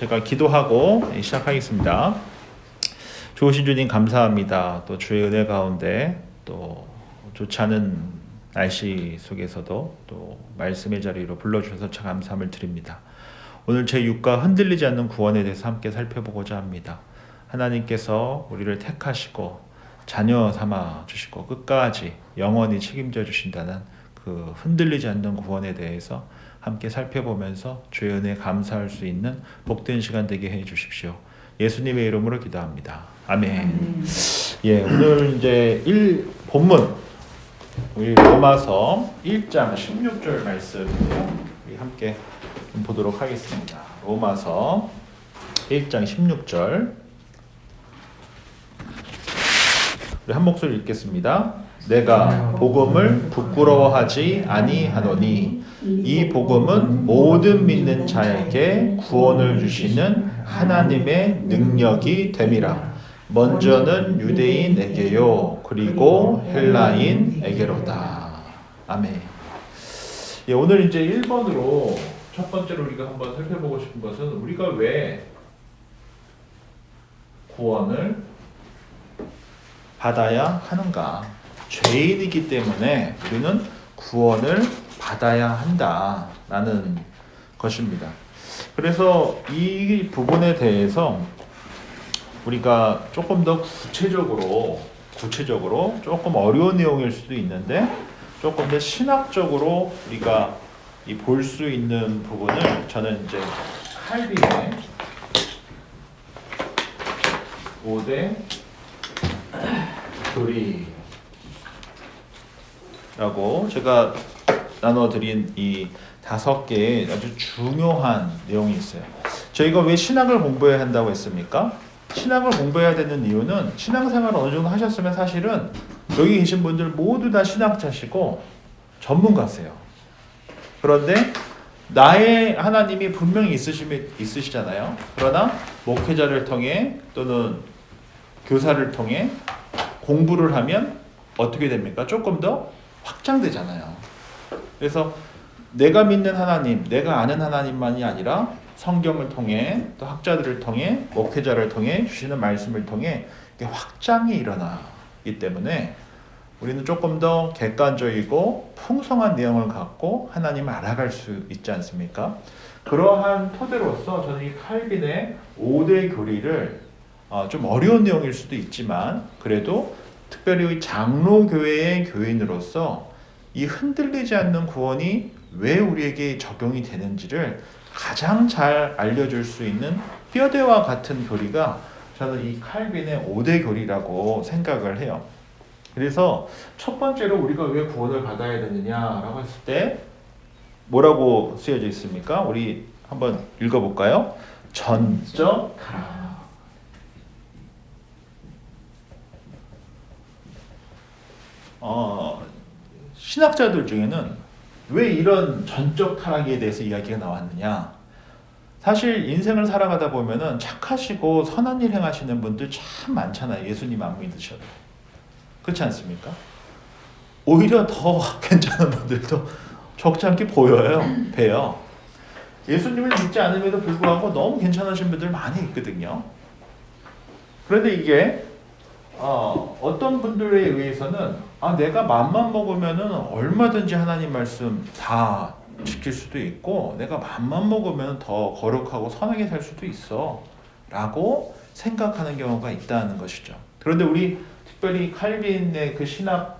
제가 기도하고 시작하겠습니다. 좋으신 주님 감사합니다. 또 주의 은혜 가운데 또 좋지 않은 날씨 속에서도 또 말씀의 자리로 불러주셔서 참 감사함을 드립니다. 오늘 제 육과 흔들리지 않는 구원에 대해서 함께 살펴보고자 합니다. 하나님께서 우리를 택하시고 자녀 삼아 주시고 끝까지 영원히 책임져 주신다는 그 흔들리지 않는 구원에 대해서 함께 살펴보면서 주의 은혜에 감사할 수 있는 복된 시간 되게 해 주십시오. 예수님의 이름으로 기도합니다. 아멘. 예, 오늘 이제 본문 우리 로마서 1장 16절 말씀인데요. 우리 함께 좀 보도록 하겠습니다. 로마서 1장 16절 우리 한 목소리 읽겠습니다. 내가 복음을 부끄러워하지 아니하노니 이 복음은 모든 믿는 자에게 구원을 주시는 하나님의 능력이 됨이라. 먼저는 유대인에게요 그리고 헬라인에게로다. 아멘. 예, 오늘 이제 1번으로 첫 번째로 우리가 한번 살펴보고 싶은 것은 우리가 왜 구원을 받아야 하는가? 죄인이기 때문에 우리는 구원을 받아야 한다라는 것입니다. 그래서 이 부분에 대해서 우리가 조금 더 구체적으로 조금 어려운 내용일 수도 있는데 조금 더 신학적으로 우리가 볼 수 있는 부분을 저는 이제 칼빈의 5대 교리라고 제가 나눠드린 이 5개의 아주 중요한 내용이 있어요. 저희가 왜 신학을 공부해야 한다고 했습니까? 신학을 공부해야 되는 이유는 신앙생활을 어느 정도 하셨으면 사실은 여기 계신 분들 모두 다 신학자시고 전문가세요. 그런데 나의 하나님이 분명히 있으시잖아요. 그러나 목회자를 통해 또는 교사를 통해 공부를 하면 어떻게 됩니까? 조금 더 확장되잖아요. 그래서 내가 믿는 하나님, 내가 아는 하나님만이 아니라 성경을 통해 또 학자들을 통해 목회자를 통해 주시는 말씀을 통해 확장이 일어나기 때문에 우리는 조금 더 객관적이고 풍성한 내용을 갖고 하나님을 알아갈 수 있지 않습니까? 그러한 토대로서 저는 이 칼빈의 5대 교리를 좀 어려운 내용일 수도 있지만 그래도 특별히 장로교회의 교인으로서 이 흔들리지 않는 구원이 왜 우리에게 적용이 되는지를 가장 잘 알려줄 수 있는 뼈대와 같은 교리가 저는 이 칼빈의 5대 교리라고 생각을 해요. 그래서 첫 번째로 우리가 왜 구원을 받아야 되느냐라고 했을 때 뭐라고 쓰여져 있습니까? 우리 한번 읽어볼까요? 전적 타락. 신학자들 중에는 왜 이런 전적 타락에 대해서 이야기가 나왔느냐? 사실 인생을 살아가다 보면은 착하시고 선한 일 행하시는 분들 참 많잖아요. 예수님 안 믿으셔도. 그렇지 않습니까? 오히려 더 괜찮은 분들도 적지 않게 봬요. 예수님을 믿지 않음에도 불구하고 너무 괜찮으신 분들 많이 있거든요. 그런데 이게 어떤 분들에 의해서는 내가 맘만 먹으면은 얼마든지 하나님 말씀 다 지킬 수도 있고 내가 맘만 먹으면 더 거룩하고 선하게 살 수도 있어 라고 생각하는 경우가 있다는 것이죠. 그런데 우리 특별히 칼빈의 그 신학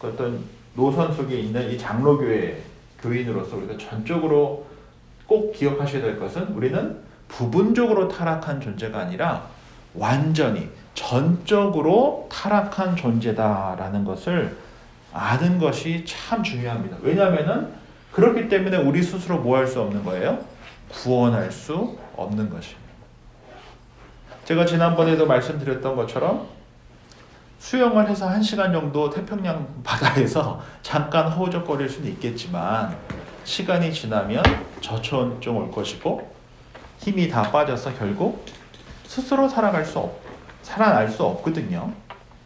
어떤 노선 속에 있는 이 장로교회 교인으로서 우리가 전적으로 꼭 기억하셔야 될 것은 우리는 부분적으로 타락한 존재가 아니라 완전히 전적으로 타락한 존재다라는 것을 아는 것이 참 중요합니다. 왜냐하면 그렇기 때문에 우리 스스로 뭐 할 수 없는 거예요? 구원할 수 없는 것입니다. 제가 지난번에도 말씀드렸던 것처럼 수영을 해서 1시간 정도 태평양 바다에서 잠깐 허우적거릴 수는 있겠지만 시간이 지나면 저체온증 올 것이고 힘이 다 빠져서 결국 스스로 살아날 수 없거든요.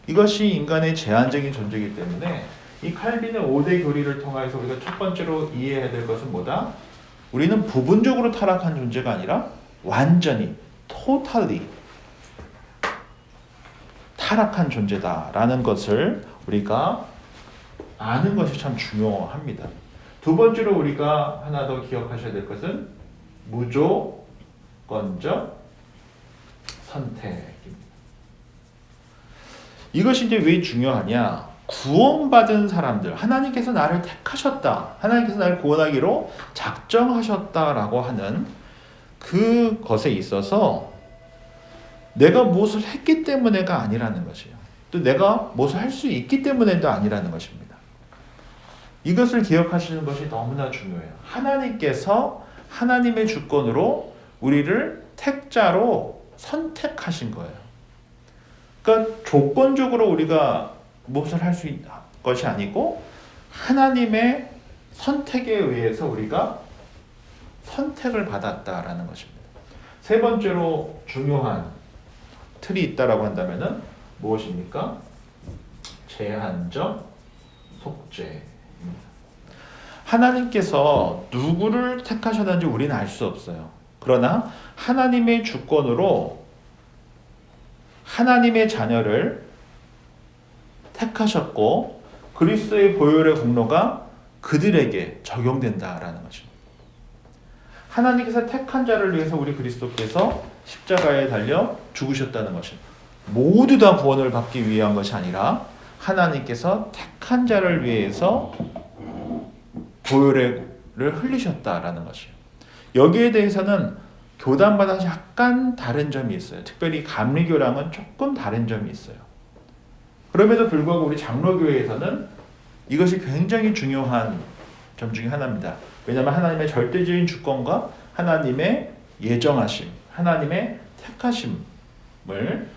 이것이 인간의 제한적인 존재이기 때문에 이 칼빈의 5대 교리를 통해서 우리가 첫 번째로 이해해야 될 것은 뭐다? 우리는 부분적으로 타락한 존재가 아니라 완전히 totally 타락한 존재다라는 것을 우리가 아는 것이 참 중요합니다. 두 번째로 우리가 하나 더 기억하셔야 될 것은 무조건적 선택입니다. 이것이 이제 왜 중요하냐? 구원받은 사람들, 하나님께서 나를 택하셨다, 하나님께서 나를 구원하기로 작정하셨다라고 하는 그것에 있어서 내가 무엇을 했기 때문에가 아니라는 것이에요. 또 내가 무엇을 할 수 있기 때문에도 아니라는 것입니다. 이것을 기억하시는 것이 너무나 중요해요. 하나님께서 하나님의 주권으로 우리를 택자로 선택하신 거예요. 그러니까 조건적으로 우리가 무엇을 할 수 있는 것이 아니고 하나님의 선택에 의해서 우리가 선택을 받았다라는 것입니다. 세 번째로 중요한 틀이 있다라고 한다면은 무엇입니까? 제한적 속죄입니다. 하나님께서 누구를 택하셨는지 우리는 알 수 없어요. 그러나 하나님의 주권으로 하나님의 자녀를 택하셨고 그리스도의 보혈의 공로가 그들에게 적용된다라는 것입니다. 하나님께서 택한 자를 위해서 우리 그리스도께서 십자가에 달려 죽으셨다는 것입니다. 모두 다 구원을 받기 위한 것이 아니라 하나님께서 택한 자를 위해서 보혈을 흘리셨다라는 것이에요. 여기에 대해서는 교단마다 약간 다른 점이 있어요. 특별히 감리교랑은 조금 다른 점이 있어요. 그럼에도 불구하고 우리 장로교회에서는 이것이 굉장히 중요한 점 중에 하나입니다. 왜냐하면 하나님의 절대적인 주권과 하나님의 예정하심, 하나님의 택하심을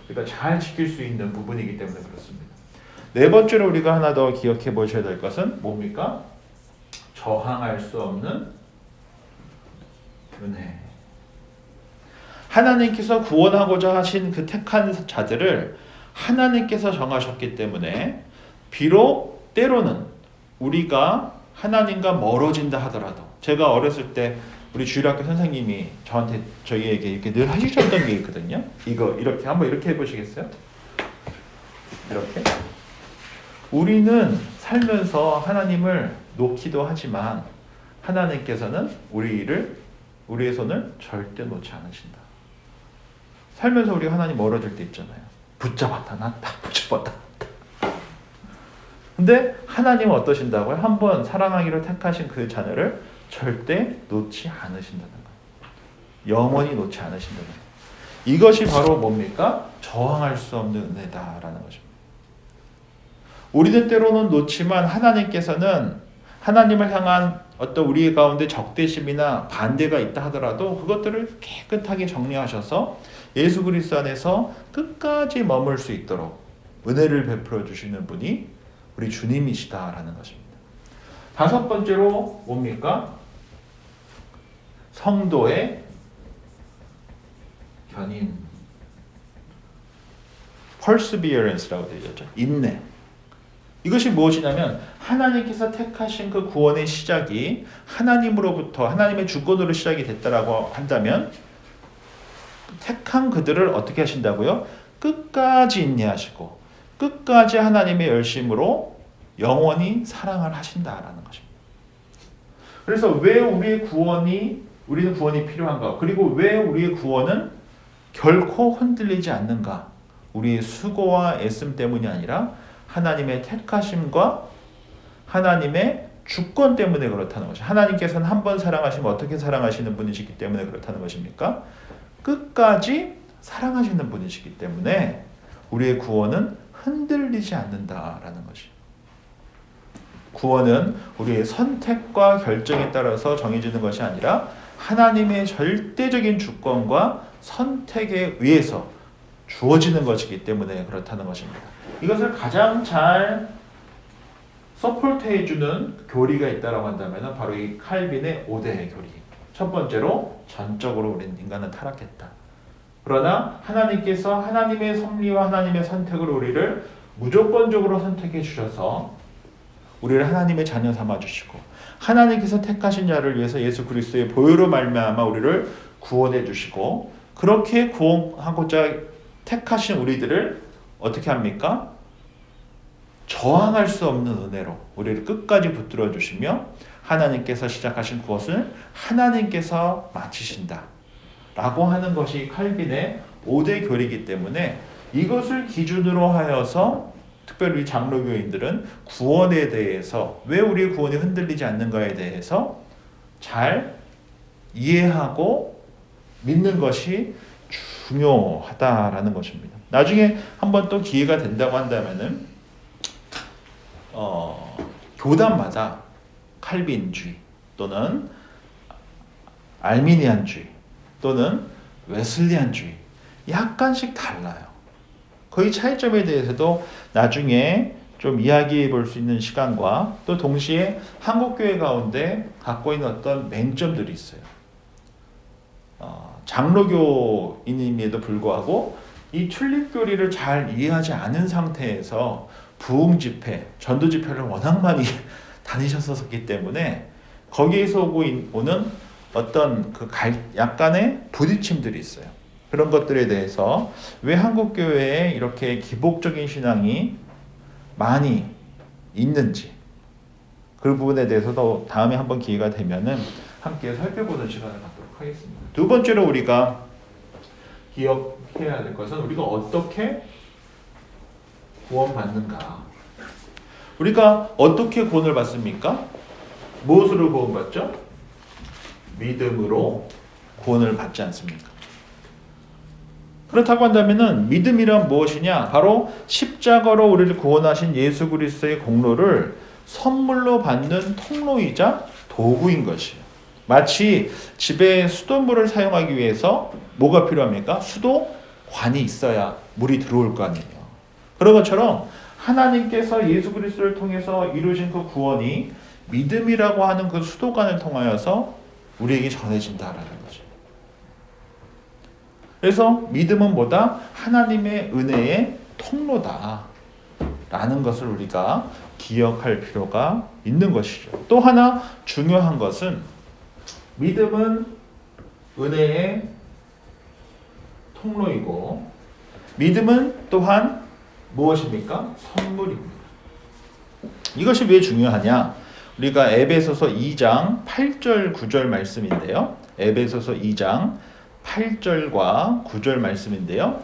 우리가 잘 지킬 수 있는 부분이기 때문에 그렇습니다. 네 번째로 우리가 하나 더 기억해 보셔야 될 것은 뭡니까? 저항할 수 없는 은혜. 하나님께서 구원하고자 하신 그 택한 자들을 하나님께서 정하셨기 때문에 비록 때로는 우리가 하나님과 멀어진다 하더라도, 제가 어렸을 때 우리 주일학교 선생님이 저희에게 이렇게 늘 하시셨던 게 있거든요. 이거 이렇게 한번 이렇게 해보시겠어요? 이렇게. 우리는 살면서 하나님을 놓기도 하지만 하나님께서는 우리의 손을 절대 놓지 않으신다. 살면서 우리가 하나님 멀어질 때 있잖아요. 붙잡았다, 난 딱 붙잡았다. 근데 하나님은 어떠신다고요? 한번 사랑하기로 택하신 그 자녀를 절대 놓지 않으신다는 거예요. 영원히 놓지 않으신다는 거예요. 이것이 바로 뭡니까? 저항할 수 없는 은혜다라는 것입니다. 우리는 때로는 놓지만 하나님께서는 하나님을 향한 어떤 우리 가운데 적대심이나 반대가 있다 하더라도 그것들을 깨끗하게 정리하셔서 예수 그리스도 안에서 끝까지 머물 수 있도록 은혜를 베풀어 주시는 분이 우리 주님이시다라는 것입니다. 다섯 번째로 뭡니까? 성도의 견인, perseverance라고 되죠. 인내. 이것이 무엇이냐면 하나님께서 택하신 그 구원의 시작이 하나님으로부터 하나님의 주권으로 시작이 됐다라고 한다면 택한 그들을 어떻게 하신다고요? 끝까지 인내하시고 끝까지 하나님의 열심으로 영원히 사랑을 하신다라는 것입니다. 그래서 왜 우리는 구원이 필요한가? 그리고 왜 우리의 구원은 결코 흔들리지 않는가? 우리의 수고와 애씀 때문이 아니라 하나님의 택하심과 하나님의 주권 때문에 그렇다는 것이죠. 하나님께서는 한 번 사랑하시면 어떻게 사랑하시는 분이시기 때문에 그렇다는 것입니까? 끝까지 사랑하시는 분이시기 때문에 우리의 구원은 흔들리지 않는다라는 것이죠. 구원은 우리의 선택과 결정에 따라서 정해지는 것이 아니라 하나님의 절대적인 주권과 선택에 의해서 주어지는 것이기 때문에 그렇다는 것입니다. 이것을 가장 잘 서포트해주는 교리가 있다고 한다면 바로 이 칼빈의 5대의 교리. 첫 번째로 전적으로 우리는 인간은 타락했다. 그러나 하나님께서 하나님의 섭리와 하나님의 선택으로 우리를 무조건적으로 선택해 주셔서 우리를 하나님의 자녀 삼아 주시고 하나님께서 택하신 자를 위해서 예수 그리스도의 보혈로 말미암아 우리를 구원해 주시고 그렇게 구원하고자 택하신 우리들을 어떻게 합니까? 저항할 수 없는 은혜로 우리를 끝까지 붙들어 주시며 하나님께서 시작하신 구원을 하나님께서 마치신다 라고 하는 것이 칼빈의 5대 교리이기 때문에 이것을 기준으로 하여서 특별히 장로교인들은 구원에 대해서 왜 우리의 구원이 흔들리지 않는가에 대해서 잘 이해하고 믿는 것이 중요하다라는 것입니다. 나중에 한번 또 기회가 된다고 한다면은 교단마다 칼빈주의 또는 알미니안주의 또는 웨슬리안주의 약간씩 달라요. 거의 차이점에 대해서도 나중에 좀 이야기해 볼 수 있는 시간과 또 동시에 한국교회 가운데 갖고 있는 어떤 맹점들이 있어요. 장로교인임에도 불구하고 이 튤립교리를 잘 이해하지 않은 상태에서 부흥 집회, 전도 집회를 워낙 많이 다니셨었기 때문에 거기에서 오는 어떤 약간의 부딪힘들이 있어요. 그런 것들에 대해서 왜 한국교회에 이렇게 기복적인 신앙이 많이 있는지 그 부분에 대해서도 다음에 한번 기회가 되면은 함께 살펴보는 시간을 갖도록 하겠습니다. 두 번째로 우리가 기억해야 될 것은 우리가 어떻게 구원받는가. 우리가 어떻게 구원을 받습니까? 무엇으로 구원받죠? 믿음으로 구원을 받지 않습니까? 그렇다고 한다면은 믿음이란 무엇이냐? 바로 십자가로 우리를 구원하신 예수 그리스도의 공로를 선물로 받는 통로이자 도구인 것이에요. 마치 집에 수돗물을 사용하기 위해서 뭐가 필요합니까? 수도관이 있어야 물이 들어올 거 아니에요. 그런 것처럼 하나님께서 예수 그리스도를 통해서 이루신 그 구원이 믿음이라고 하는 그 수도관을 통하여서 우리에게 전해진다라는 거죠. 그래서 믿음은 뭐다? 하나님의 은혜의 통로다 라는 것을 우리가 기억할 필요가 있는 것이죠. 또 하나 중요한 것은 믿음은 은혜의 통로이고 믿음은 또한 무엇입니까? 선물입니다. 이것이 왜 중요하냐? 우리가 에베소서 2장 8절 9절 말씀인데요. 에베소서 2장 8절과 9절 말씀인데요.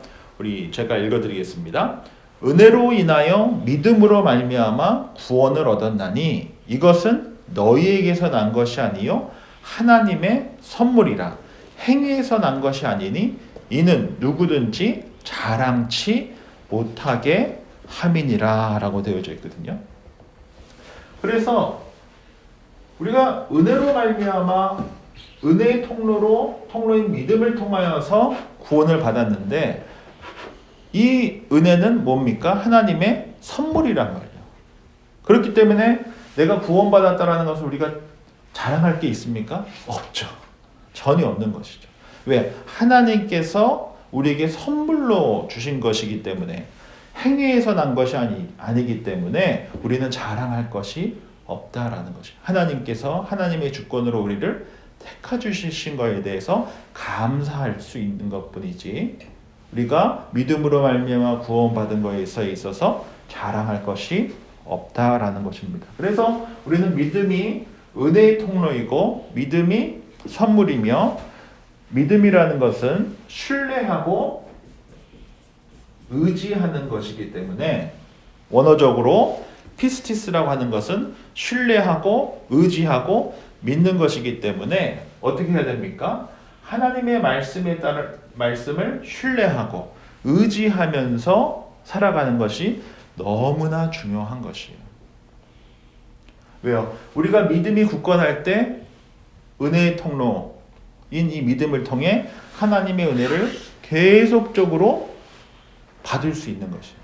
제가 읽어드리겠습니다. 은혜로 인하여 믿음으로 말미암아 구원을 얻었나니 이것은 너희에게서 난 것이 아니요 하나님의 선물이라. 행위에서 난 것이 아니니 이는 누구든지 자랑치 못하게 함이니라 라고 되어져 있거든요. 그래서 우리가 은혜로 말미암아 은혜의 통로인 믿음을 통하여서 구원을 받았는데 이 은혜는 뭡니까? 하나님의 선물이란 말이에요. 그렇기 때문에 내가 구원받았다라는 것을 우리가 자랑할 게 있습니까? 없죠. 전혀 없는 것이죠. 왜? 하나님께서 우리에게 선물로 주신 것이기 때문에 행위에서 난 것이 아니기 때문에 우리는 자랑할 것이 없다라는 것이죠. 하나님께서 하나님의 주권으로 우리를 택하 주신 것에 대해서 감사할 수 있는 것뿐이지 우리가 믿음으로 말미암아 구원받은 것에 있어서 자랑할 것이 없다라는 것입니다. 그래서 우리는 믿음이 은혜의 통로이고 믿음이 선물이며 믿음이라는 것은 신뢰하고 의지하는 것이기 때문에 원어적으로 피스티스라고 하는 것은 신뢰하고 의지하고 믿는 것이기 때문에 어떻게 해야 됩니까? 하나님의 말씀을 신뢰하고 의지하면서 살아가는 것이 너무나 중요한 것이에요. 왜요? 우리가 믿음이 굳건할 때 은혜의 통로인 이 믿음을 통해 하나님의 은혜를 계속적으로 받을 수 있는 것이에요.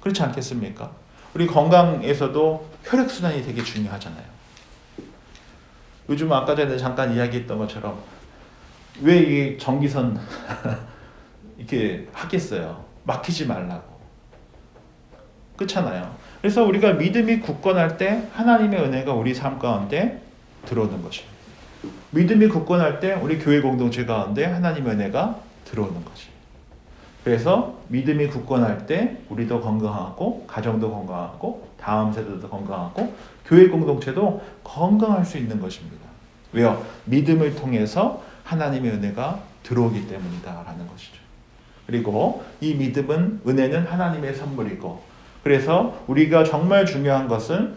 그렇지 않겠습니까? 우리 건강에서도 혈액순환이 되게 중요하잖아요. 요즘 아까 전에 잠깐 이야기했던 것처럼 왜 이 전기선 이렇게 하겠어요? 막히지 말라고. 그렇잖아요. 그래서 우리가 믿음이 굳건할 때 하나님의 은혜가 우리 삶 가운데 들어오는 것입니다. 믿음이 굳건할 때 우리 교회 공동체 가운데 하나님의 은혜가 들어오는 거지. 그래서 믿음이 굳건할 때 우리도 건강하고 가정도 건강하고 다음 세대도 건강하고 교회 공동체도 건강할 수 있는 것입니다. 왜요? 믿음을 통해서 하나님의 은혜가 들어오기 때문이다라는 것이죠. 그리고 이 믿음은 은혜는 하나님의 선물이고 그래서 우리가 정말 중요한 것은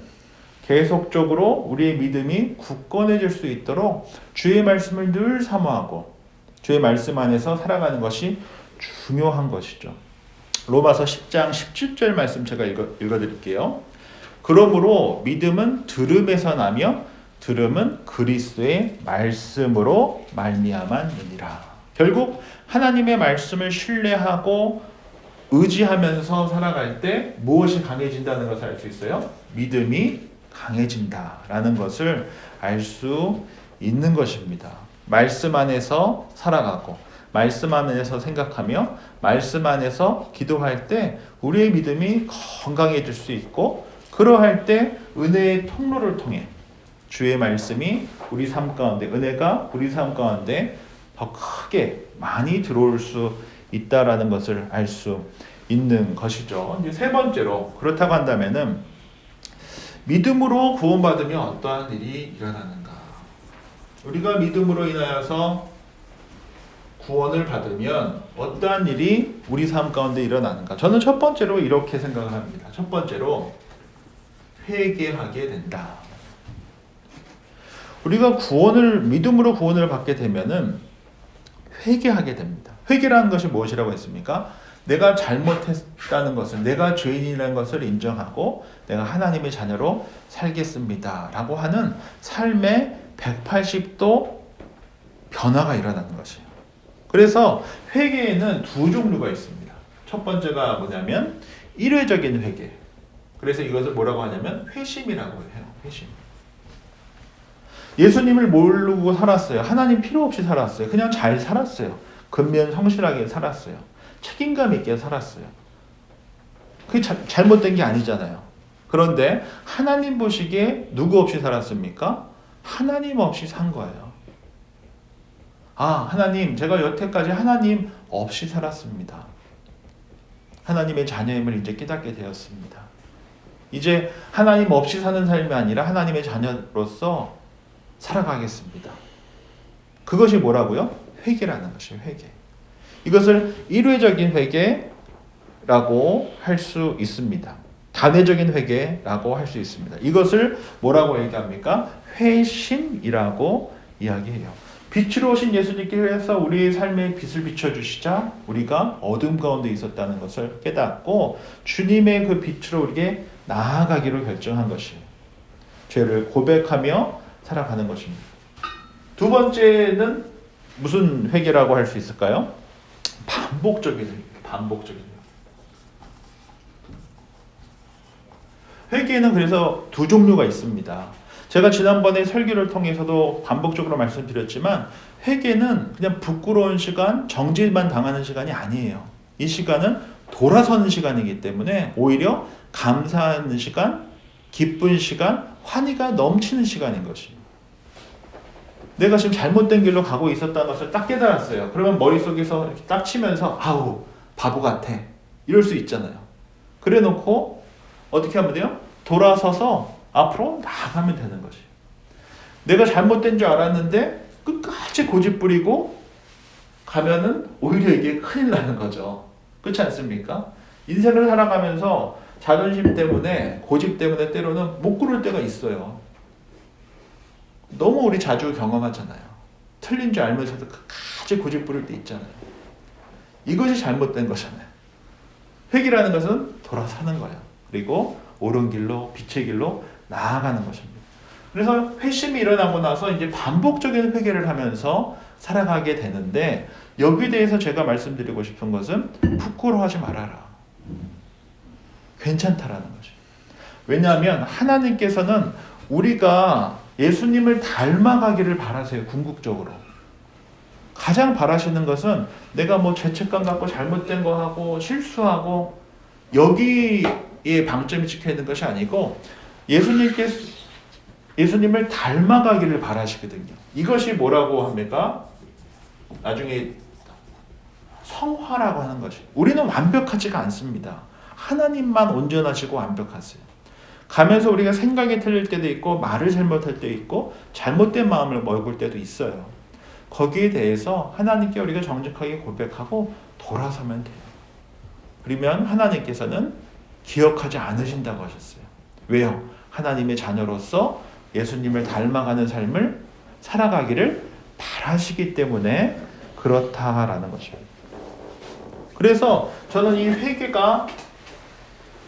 계속적으로 우리의 믿음이 굳건해질 수 있도록 주의 말씀을 늘 사모하고 주의 말씀 안에서 살아가는 것이 중요한 것이죠. 로마서 10장 17절 말씀 제가 읽어드릴게요. 그러므로 믿음은 들음에서 나며 들음은 그리스도의 말씀으로 말미암았느니라. 결국 하나님의 말씀을 신뢰하고 의지하면서 살아갈 때 무엇이 강해진다는 것을 알 수 있어요? 믿음이 강해진다라는 것을 알 수 있는 것입니다. 말씀 안에서 살아가고 말씀 안에서 생각하며 말씀 안에서 기도할 때 우리의 믿음이 건강해질 수 있고 그러할 때 은혜의 통로를 통해 주의 말씀이 우리 삶 가운데 은혜가 우리 삶 가운데 더 크게 많이 들어올 수 있다라는 것을 알 수 있는 것이죠. 이제 세 번째로 그렇다고 한다면은 믿음으로 구원받으면 어떠한 일이 일어나는가? 우리가 믿음으로 인하여서 구원을 받으면 어떠한 일이 우리 삶 가운데 일어나는가? 저는 첫 번째로 이렇게 생각을 합니다. 첫 번째로 회개하게 된다. 우리가 믿음으로 구원을 받게 되면은 회개하게 됩니다. 회개라는 것이 무엇이라고 했습니까? 내가 잘못했다는 것을, 내가 죄인이라는 것을 인정하고 내가 하나님의 자녀로 살겠습니다. 라고 하는 삶의 180도 변화가 일어나는 것이에요. 그래서 회개에는 두 종류가 있습니다. 첫 번째가 뭐냐면 일회적인 회개. 그래서 이것을 뭐라고 하냐면 회심이라고 해요. 회심. 예수님을 모르고 살았어요. 하나님 필요 없이 살았어요. 그냥 잘 살았어요. 근면 성실하게 살았어요. 책임감 있게 살았어요. 그게 잘못된 게 아니잖아요. 그런데 하나님 보시기에 누구 없이 살았습니까? 하나님 없이 산 거예요. 하나님, 제가 여태까지 하나님 없이 살았습니다. 하나님의 자녀임을 이제 깨닫게 되었습니다. 이제 하나님 없이 사는 삶이 아니라 하나님의 자녀로서 살아가겠습니다. 그것이 뭐라고요? 회개라는 것이에요. 회개. 이것을 일회적인 회개라고 할 수 있습니다. 단회적인 회개라고 할 수 있습니다. 이것을 뭐라고 얘기합니까? 회심이라고 이야기해요. 빛으로 오신 예수님께서 우리의 삶에 빛을 비춰주시자 우리가 어둠 가운데 있었다는 것을 깨닫고 주님의 그 빛으로 우리에게 나아가기로 결정한 것이에요. 죄를 고백하며 살아가는 것입니다. 두 번째는 무슨 회개라고 할 수 있을까요? 반복적인 회개. 반복적인 회개는 그래서 두 종류가 있습니다. 제가 지난번에 설교를 통해서도 반복적으로 말씀드렸지만 회개는 그냥 부끄러운 시간, 정죄만 당하는 시간이 아니에요. 이 시간은 돌아서는 시간이기 때문에 오히려 감사하는 시간, 기쁜 시간, 환희가 넘치는 시간인 것이에요. 내가 지금 잘못된 길로 가고 있었다는 것을 딱 깨달았어요. 그러면 머릿속에서 이렇게 딱 치면서 아우 바보 같아 이럴 수 있잖아요. 그래 놓고 어떻게 하면 돼요? 돌아서서 앞으로 나아가면 되는 것이에요. 내가 잘못된 줄 알았는데 끝까지 고집 부리고 가면은 오히려 이게 큰일 나는 거죠. 그렇지 않습니까? 인생을 살아가면서 자존심 때문에 고집 때문에 때로는 못 고를 때가 있어요. 너무 우리 자주 경험하잖아요. 틀린 줄 알면서도 끝까지 고집 부릴 때 있잖아요. 이것이 잘못된 거잖아요. 회개라는 것은 돌아서는 거예요. 그리고 옳은 길로 빛의 길로 나아가는 것입니다. 그래서 회심이 일어나고 나서 이제 반복적인 회개를 하면서 살아가게 되는데 여기에 대해서 제가 말씀드리고 싶은 것은 부끄러워하지 말아라. 괜찮다라는 거죠. 왜냐하면 하나님께서는 우리가 예수님을 닮아가기를 바라세요. 궁극적으로. 가장 바라시는 것은 내가 뭐 죄책감 갖고 잘못된 거 하고 실수하고 여기에 방점이 찍혀 있는 것이 아니고 예수님께 예수님을 닮아가기를 바라시거든요. 이것이 뭐라고 합니까? 나중에 성화라고 하는 것이. 우리는 완벽하지가 않습니다. 하나님만 온전하시고 완벽하세요. 가면서 우리가 생각이 틀릴 때도 있고 말을 잘못할 때도 있고 잘못된 마음을 먹을 때도 있어요. 거기에 대해서 하나님께 우리가 정직하게 고백하고 돌아서면 돼요. 그러면 하나님께서는 기억하지 않으신다고 하셨어요. 왜요? 하나님의 자녀로서 예수님을 닮아가는 삶을 살아가기를 바라시기 때문에 그렇다라는 것입니다. 그래서 저는 이 회개가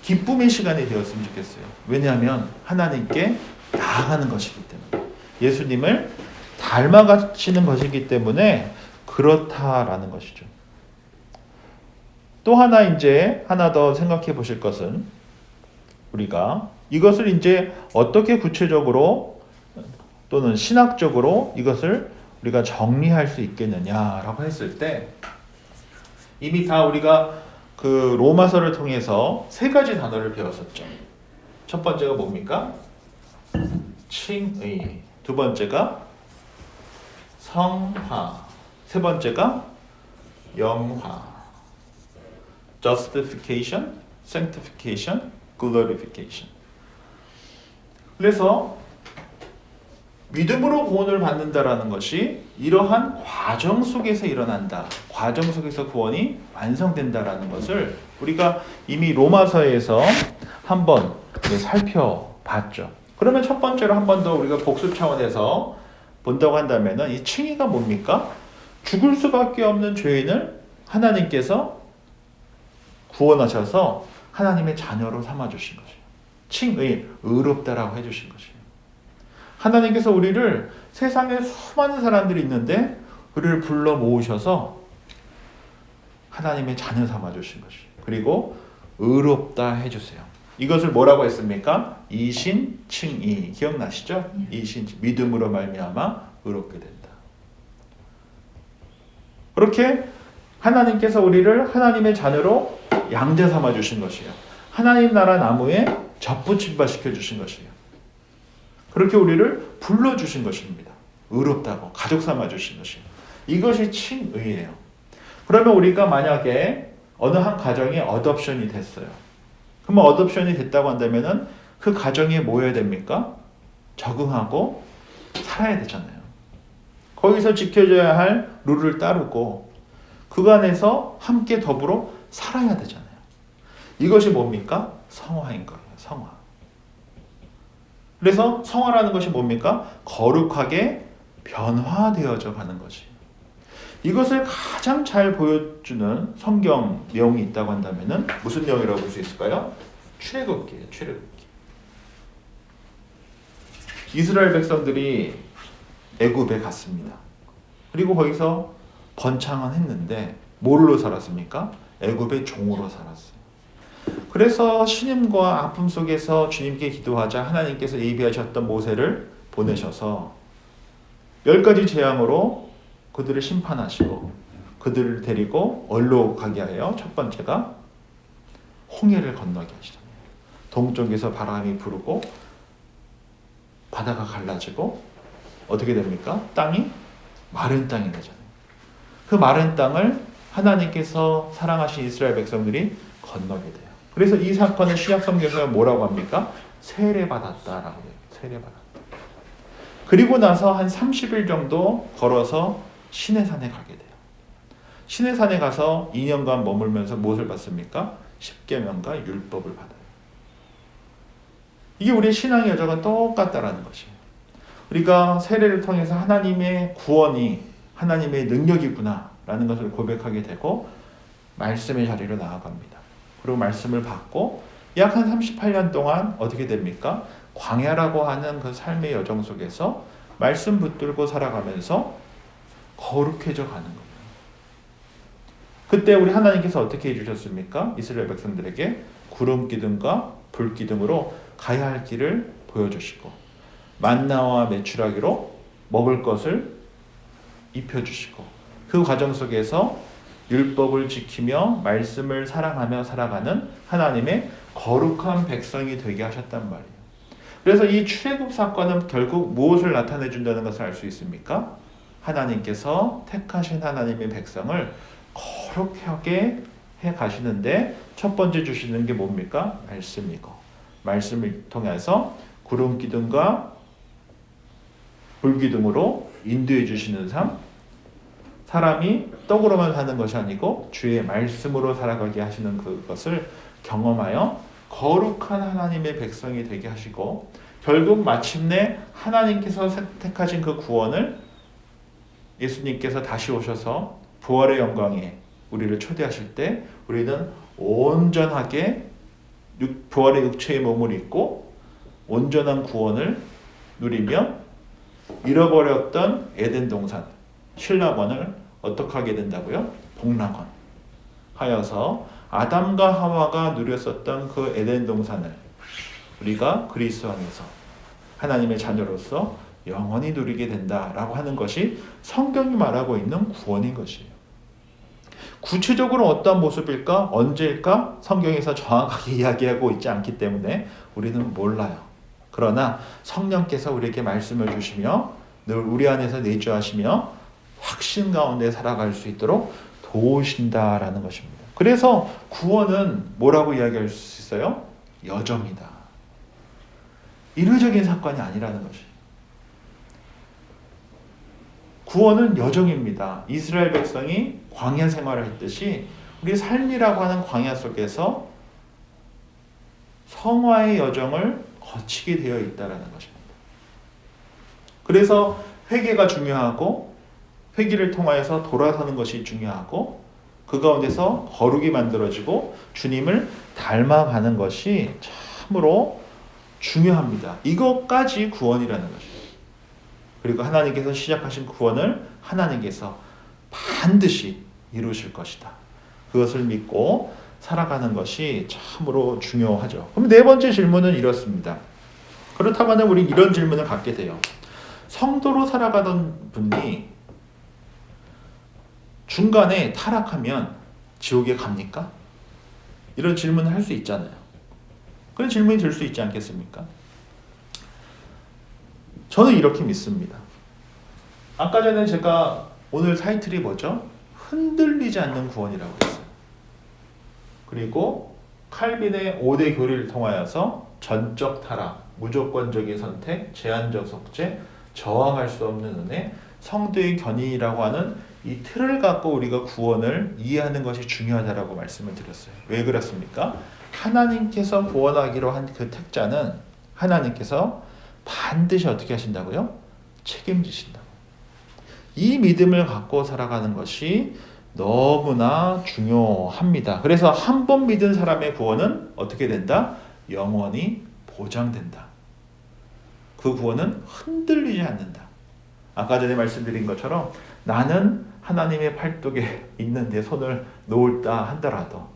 기쁨의 시간이 되었으면 좋겠어요. 왜냐하면 하나님께 나아가는 것이기 때문에, 예수님을 닮아가시는 것이기 때문에 그렇다라는 것이죠. 또 하나 이제 하나 더 생각해 보실 것은, 우리가 이것을 이제 어떻게 구체적으로 또는 신학적으로 이것을 우리가 정리할 수 있겠느냐라고 했을 때, 이미 다 우리가 그 로마서를 통해서 세 가지 단어를 배웠었죠. 첫 번째가 뭡니까? 칭의. 두 번째가 성화. 세 번째가 영화. Justification, Sanctification, Glorification. 그래서 믿음으로 구원을 받는다라는 것이 이러한 과정 속에서 일어난다. 과정 속에서 구원이 완성된다라는 것을 우리가 이미 로마서에서 한번 살펴봤죠. 그러면 첫 번째로 한 번 더 우리가 복습 차원에서 본다고 한다면은 이 칭의가 뭡니까? 죽을 수밖에 없는 죄인을 하나님께서 구원하셔서 하나님의 자녀로 삼아주신 것이에요. 칭의, 의롭다라고 해주신 것이에요. 하나님께서 우리를, 세상에 수많은 사람들이 있는데 우리를 불러 모으셔서 하나님의 자녀 삼아주신 것이에요. 그리고 의롭다 해주세요. 이것을 뭐라고 했습니까? 이신칭의. 기억나시죠? 이신, 믿음으로 말미암아 의롭게 된다. 그렇게 하나님께서 우리를 하나님의 자녀로 양자 삼아주신 것이에요. 하나님 나라 나무에 접붙임바 시켜주신 것이에요. 그렇게 우리를 불러주신 것입니다. 의롭다고 가족 삼아주신 것이에요. 이것이 칭의예요. 그러면 우리가 만약에 어느 한 가정에 어덥션이 됐어요. 그러면 어덥션이 됐다고 한다면은 그 가정에 뭐 해야 됩니까? 적응하고 살아야 되잖아요. 거기서 지켜져야 할 룰을 따르고 그간에서 함께 더불어 살아야 되잖아요. 이것이 뭡니까? 성화인 거예요. 성화. 그래서 성화라는 것이 뭡니까? 거룩하게 변화되어져 가는 것이. 이것을 가장 잘 보여주는 성경 내용이 있다고 한다면은 무슨 내용이라고 볼 수 있을까요? 출애굽기예요. 출애굽기. 이스라엘 백성들이 애굽에 갔습니다. 그리고 거기서 번창은 했는데 뭘로 살았습니까? 애굽의 종으로 살았어요. 그래서 신임과 아픔 속에서 주님께 기도하자 하나님께서 예비하셨던 모세를 보내셔서 10가지 재앙으로 그들을 심판하시고 그들을 데리고 어디로 가게 하여 첫 번째가 홍해를 건너게 하시잖아요. 동쪽에서 바람이 부르고 바다가 갈라지고 어떻게 됩니까? 땅이 마른 땅이 되잖아요. 그 마른 땅을 하나님께서 사랑하신 이스라엘 백성들이 건너게 돼요. 그래서 이 사건을 신약 성경에서 뭐라고 합니까? 세례받았다라고 해요. 세례받았다. 그리고 나서 한 30일 정도 걸어서 시내산에 가게 돼요. 시내산에 가서 2년간 머물면서 무엇을 받습니까? 십계명과 율법을 받아요. 이게 우리의 신앙의 여정과 똑같다라는 것이에요. 우리가 세례를 통해서 하나님의 구원이 하나님의 능력이구나 라는 것을 고백하게 되고 말씀의 자리로 나아갑니다. 그리고 말씀을 받고 약 한 38년 동안 어떻게 됩니까? 광야라고 하는 그 삶의 여정 속에서 말씀 붙들고 살아가면서 거룩해져 가는 거예요. 그때 우리 하나님께서 어떻게 해주셨습니까? 이스라엘 백성들에게 구름 기둥과 불 기둥으로 가야 할 길을 보여주시고 만나와 메추라기로 먹을 것을 입혀주시고 그 과정 속에서 율법을 지키며 말씀을 사랑하며 살아가는 하나님의 거룩한 백성이 되게 하셨단 말이에요. 그래서 이 출애굽 사건은 결국 무엇을 나타내 준다는 것을 알 수 있습니까? 하나님께서 택하신 하나님의 백성을 거룩하게 해 가시는데 첫 번째 주시는 게 뭡니까? 말씀이고, 말씀을 통해서 구름 기둥과 불 기둥으로 인도해 주시는 삶, 사람이 떡으로만 사는 것이 아니고 주의 말씀으로 살아가게 하시는 그것을 경험하여 거룩한 하나님의 백성이 되게 하시고, 결국 마침내 하나님께서 택하신 그 구원을 예수님께서 다시 오셔서 부활의 영광에 우리를 초대하실 때 우리는 온전하게 부활의 육체의 몸을 입고 온전한 구원을 누리며 잃어버렸던 에덴 동산 신라원을 어떻게 하게 된다고요? 복락원 하여서 아담과 하와가 누렸었던 그 에덴 동산을 우리가 그리스도 안에서 하나님의 자녀로서 영원히 누리게 된다라고 하는 것이 성경이 말하고 있는 구원인 것이에요. 구체적으로 어떤 모습일까? 언제일까? 성경에서 정확하게 이야기하고 있지 않기 때문에 우리는 몰라요. 그러나 성령께서 우리에게 말씀을 주시며 늘 우리 안에서 내주하시며 확신 가운데 살아갈 수 있도록 도우신다라는 것입니다. 그래서 구원은 뭐라고 이야기할 수 있어요? 여정이다. 일회적인 사건이 아니라는 것이에요. 구원은 여정입니다. 이스라엘 백성이 광야 생활을 했듯이 우리 삶이라고 하는 광야 속에서 성화의 여정을 거치게 되어 있다는 것입니다. 그래서 회개가 중요하고 회개를 통하여서 돌아서는 것이 중요하고 그 가운데서 거룩이 만들어지고 주님을 닮아가는 것이 참으로 중요합니다. 이것까지 구원이라는 것입니다. 그리고 하나님께서 시작하신 구원을 하나님께서 반드시 이루실 것이다. 그것을 믿고 살아가는 것이 참으로 중요하죠. 그럼 네 번째 질문은 이렇습니다. 그렇다면 우리 이런 질문을 갖게 돼요. 성도로 살아가던 분이 중간에 타락하면 지옥에 갑니까? 이런 질문을 할 수 있잖아요. 그런 질문이 들 수 있지 않겠습니까? 저는 이렇게 믿습니다. 아까 전에 제가 오늘 타이틀이 뭐죠? 흔들리지 않는 구원이라고 했어요. 그리고 칼빈의 5대 교리를 통하여서 전적 타락, 무조건적인 선택, 제한적 속죄, 저항할 수 없는 은혜, 성도의 견인이라고 하는 이 틀을 갖고 우리가 구원을 이해하는 것이 중요하다라고 말씀을 드렸어요. 왜 그렇습니까? 하나님께서 구원하기로 한 그 택자는 하나님께서 반드시 어떻게 하신다고요? 책임지신다. 이 믿음을 갖고 살아가는 것이 너무나 중요합니다. 그래서 한 번 믿은 사람의 구원은 어떻게 된다? 영원히 보장된다. 그 구원은 흔들리지 않는다. 아까 전에 말씀드린 것처럼 나는 하나님의 팔뚝에 있는 내 손을 놓을다 한다라도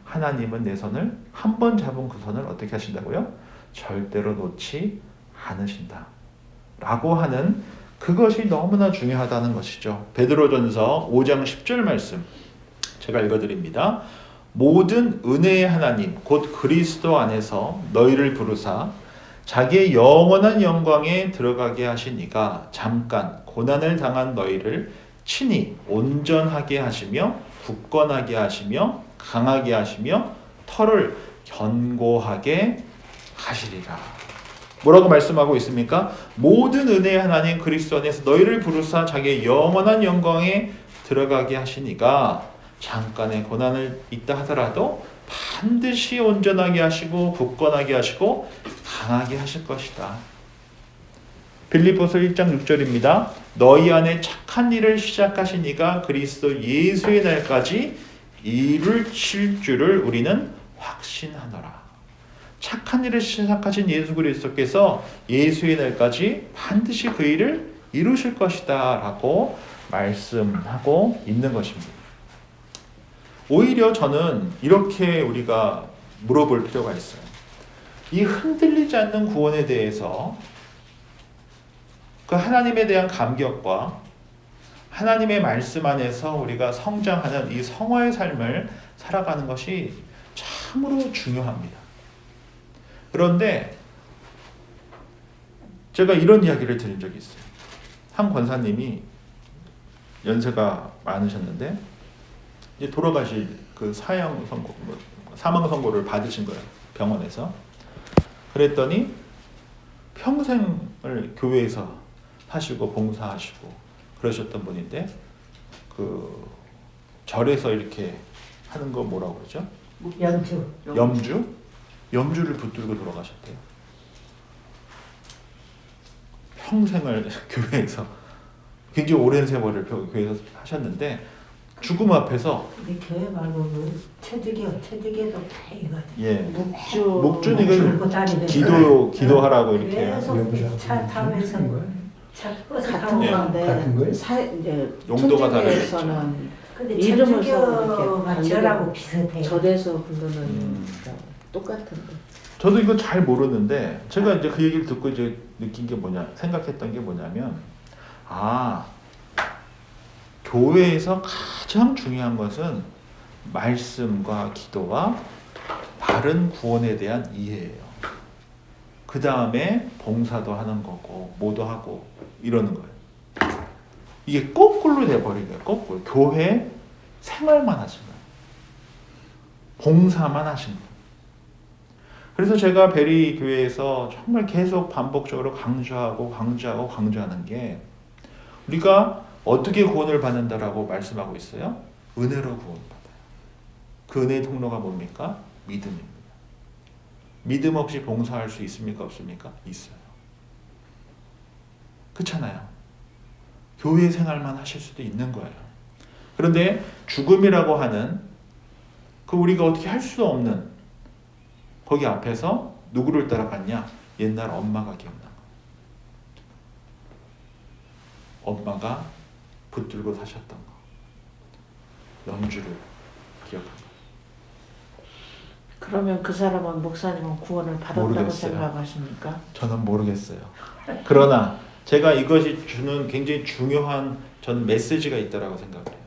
하나님은 내 손을 한 번 잡은 그 손을 어떻게 하신다고요? 절대로 놓지 않으신다. 라고 하는 그것이 너무나 중요하다는 것이죠. 베드로전서 5장 10절 말씀 제가 읽어드립니다. 모든 은혜의 하나님 곧 그리스도 안에서 너희를 부르사 자기의 영원한 영광에 들어가게 하신 이가 잠깐 고난을 당한 너희를 친히 온전하게 하시며 굳건하게 하시며 강하게 하시며 털을 견고하게 하시리라. 뭐라고 말씀하고 있습니까? 모든 은혜의 하나님 그리스도 안에서 너희를 부르사 자기의 영원한 영광에 들어가게 하시니가 잠깐의 고난을 있다 하더라도 반드시 온전하게 하시고 굳건하게 하시고 강하게 하실 것이다. 빌립보서 1장 6절입니다. 너희 안에 착한 일을 시작하신 이가 그리스도 예수의 날까지 이루실 줄을 우리는 확신하노라. 착한 일을 시작하신 예수 그리스도께서 예수의 날까지 반드시 그 일을 이루실 것이다 라고 말씀하고 있는 것입니다. 오히려 저는 이렇게 우리가 물어볼 필요가 있어요. 이 흔들리지 않는 구원에 대해서 그 하나님에 대한 감격과 하나님의 말씀 안에서 우리가 성장하는 이 성화의 삶을 살아가는 것이 참으로 중요합니다. 그런데 제가 이런 이야기를 들은 적이 있어요. 한 권사님이 연세가 많으셨는데 이제 돌아가실 그 사형 선고, 사망 선고를 받으신 거예요. 병원에서. 그랬더니 평생을 교회에서 하시고 봉사하시고 그러셨던 분인데 그 절에서 이렇게 하는 거 뭐라고 그러죠? 염주를 붙들고 돌아가셨대요. 평생을 교회에서 굉장히 오랜 세월을 교회에서 하셨는데 죽음 앞에서 우리 교회 말고는 체득에도 다 이거든. 예 들고 목주니까 다니는 기도하라고 이렇게 계속 차 타면서 버스 타고 네. 가는데 같은 거예요? 이제 용도가 천주교에서는 근데 이름을 천주교가 써서 절하고 비슷해요. 절에서 부르는 음. 똑같은데. 저도 이거 잘 모르는데 제가 이제 그 얘기를 듣고 이제 느낀 게 생각했던 게 뭐냐면 교회에서 가장 중요한 것은 말씀과 기도와 바른 구원에 대한 이해예요. 그 다음에 봉사도 하는 거고 뭐도 하고 이러는 거예요. 이게 거꾸로 돼버린 거예요. 거꾸로. 교회 생활만 하신 거예요. 봉사만 하신 거예요. 그래서 제가 베리 교회에서 정말 계속 반복적으로 강조하는 게 우리가 어떻게 구원을 받는다라고 말씀하고 있어요? 은혜로 구원받아요. 그 은혜의 통로가 뭡니까? 믿음입니다. 믿음 없이 봉사할 수 있습니까? 없습니까? 있어요. 그렇잖아요. 교회 생활만 하실 수도 있는 거예요. 그런데 죽음이라고 하는 그 우리가 어떻게 할 수 없는 거기 앞에서 누구를 따라갔냐? 옛날 엄마가 기억나는 거예요. 엄마가 붙들고 사셨던 거. 염주를 기억한 거예요. 그러면 그 사람은 목사님은 구원을 받았다고 모르겠어요. 생각하십니까? 저는 모르겠어요. 그러나 제가 이것이 주는 굉장히 중요한 저는 메시지가 있다고 생각해요.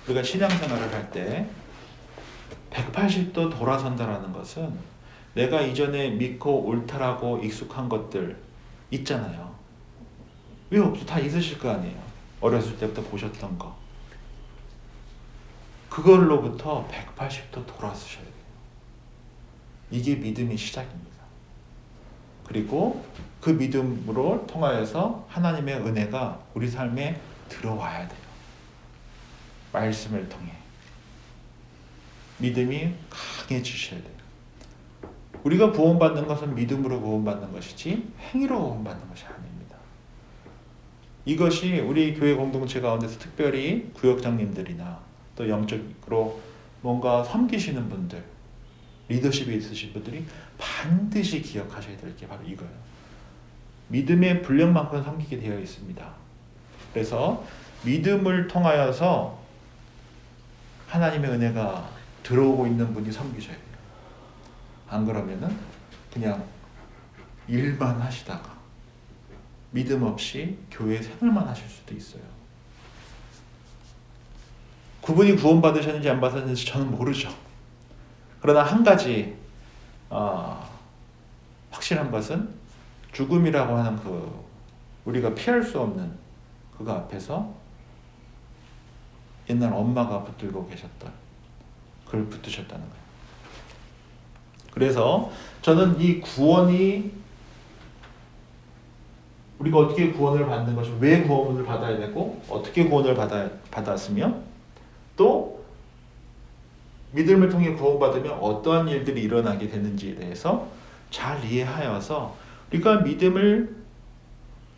우리가 신앙생활을 할 때 180도 돌아선다라는 것은 내가 이전에 믿고 옳다라고 익숙한 것들 있잖아요. 왜 없어? 다 있으실 거 아니에요. 어렸을 때부터 보셨던 거. 그걸로부터 180도 돌아서셔야 돼요. 이게 믿음의 시작입니다. 그리고 그 믿음으로 통하여서 하나님의 은혜가 우리 삶에 들어와야 돼요. 말씀을 통해. 믿음이 강해지셔야 돼요. 우리가 구원받는 것은 믿음으로 구원받는 것이지 행위로 구원받는 것이 아닙니다. 이것이 우리 교회 공동체 가운데서 특별히 구역장님들이나 또 영적으로 뭔가 섬기시는 분들, 리더십에 있으신 분들이 반드시 기억하셔야 될 게 바로 이거예요. 믿음의 분량만큼 섬기게 되어 있습니다. 그래서 믿음을 통하여서 하나님의 은혜가 들어오고 있는 분이 섬기셔야 돼요. 안 그러면은 그냥 일만 하시다가 믿음 없이 교회 생활만 하실 수도 있어요. 그분이 구원받으셨는지 안 받으셨는지 저는 모르죠. 그러나 한 가지 확실한 것은 죽음이라고 하는 그 우리가 피할 수 없는 그거 앞에서 옛날 엄마가 붙들고 계셨던 그걸 붙드셨다는 거예요. 그래서 저는 이 구원이 우리가 어떻게 구원을 받는 것이 왜 구원을 받아야 되고 어떻게 구원을 받았으며 또 믿음을 통해 구원받으면 어떠한 일들이 일어나게 되는지에 대해서 잘 이해하여서 우리가 믿음을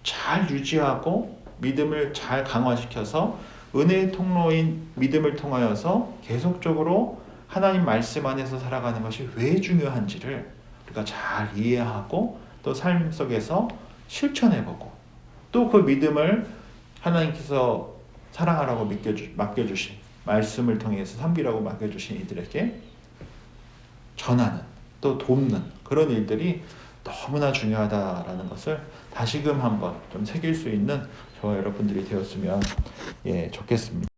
잘 유지하고 믿음을 잘 강화시켜서 은혜의 통로인 믿음을 통하여서 계속적으로 하나님 말씀 안에서 살아가는 것이 왜 중요한지를 우리가 잘 이해하고 또 삶 속에서 실천해보고 또 그 믿음을 하나님께서 사랑하라고 맡겨주신 말씀을 통해서 섬기라고 맡겨주신 이들에게 전하는 또 돕는 그런 일들이 너무나 중요하다라는 것을 다시금 한번 좀 새길 수 있는 저와 여러분들이 되었으면 좋겠습니다.